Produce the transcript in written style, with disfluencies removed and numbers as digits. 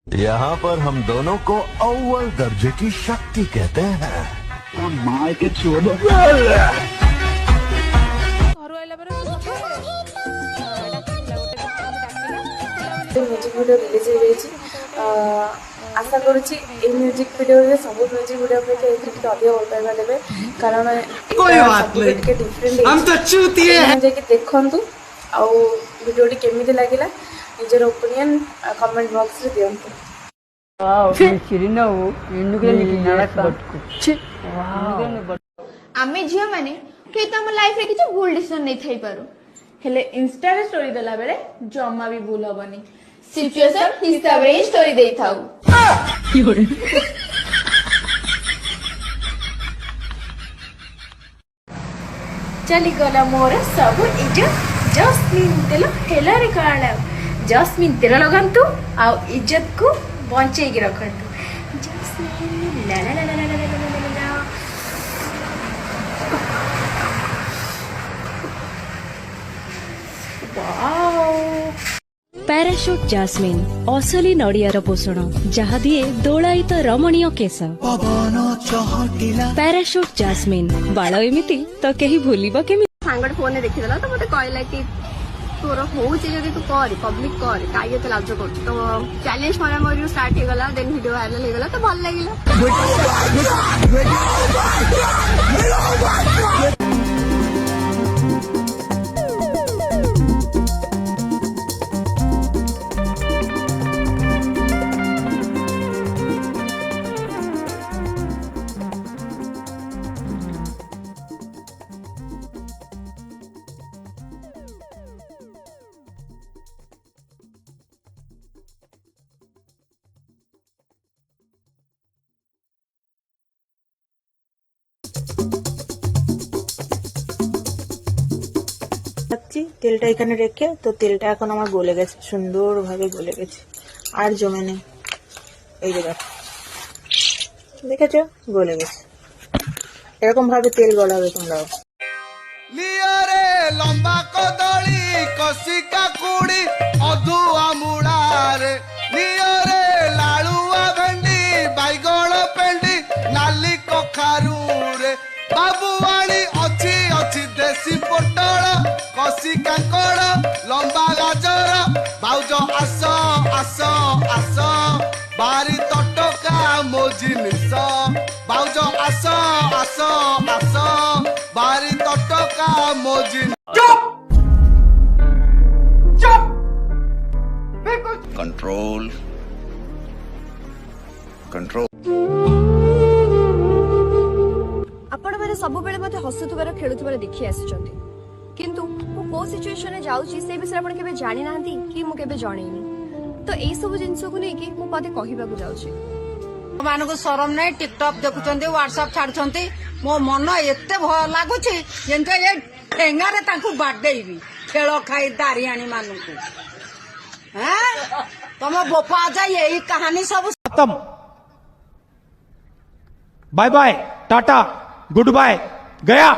यहाँ पर हम दोनों को अव्वल दर्जे की शक्ति कहते हैं। मार के छोड़ दो। म्यूजिक वीडियो रिलीज हो जाइए। आशा करुँची म्यूजिक वीडियो रे सब म्यूजिक वीडियो अपेक्षा अधिक भल पाइबा देवे कारण डिफरेंट हम तो चूतिए जाके देखंतु आ वीडियोटी केमिति लागिला निजर ओपिनियन कमेंट बॉक्स रे दियंतु। आमे झियो माने के तम लाइफ रे किछ भूल डिसीजन नै थाई पारो हेले इंस्टा रे स्टोरी देला बेले जम्मा भी भूल हबनी सिचुएशन हिसाब रे स्टोरी देई थाउ। चली गला मोर सब इज्जत जस्मिन तेल हेला रे काला जस्मिन तेल लगांतु आ इज्जत को बंचे के रखंतु जस्मिन ला ला ला ला ला ला ला पैराशूट जास्मिन असली नड़ियार पोषण जहा दिए दोलायित रमणीय केश। पैराशूट जास्मिन बाल एमिति तो कहीं भूलिबा केमि सांगड फोन ने देखिदेला तो मते कहला कि तोर होउचे जदी तू कर पब्लिक कर काई एते लाज कर तो चैलेंज मारा मोर स्टार्ट हे गला देन वीडियो वायरल हे गला तो भल लागिला। তেলটা এখানে রেখে তো তেলটা এখন আমার গলে গেছে সুন্দরভাবে গলে গেছে আর জমে নেই এই যে দেখেছো গলে গেছে এরকম ভাবে তেল গলাবে তোমরাও। লিয়ারে লম্বা কদলি কসিকা কুড়ি অধুয়া মুড়ারে লিয়ারে লাড়ুয়া ভেন্ডি বাইগণ পেন্ডি নালি কখারু রে বাবুয়াণী অছি অছি দেশি পটল কষি কাଙ୍କଡ଼ লম্বা গাজর ভাউজ আস আস আস বারি তটকা ମୋ ଜିନିଷ ଭାଉଜ ଆସ ଆସ ଆସ ବାରି ତଟକା ମୋ ଜିନିଷ। कंट्रोल कंट्रोल आपण माने सब बेले मते हसुथुबार खेलुथुबार देखि आछिचंती किंतु मु को सिचुएशन रे जाउची से विषय आपण केबे जानि नाहंती कि मु केबे जणैनी तो एई सब जिंस को नै कि मु पते कहिबा को जाउची मान को शरम नहीं टिकटॉक देखुंत व्हाट्सएप छाड़ुंट मो मन एत भय लगुच ये ठेंगारे बाडेबी खेल खाई दारियाणी मानू तुम बोपा जा यही कहानी सब खत्म। Bye bye tata good bye गया।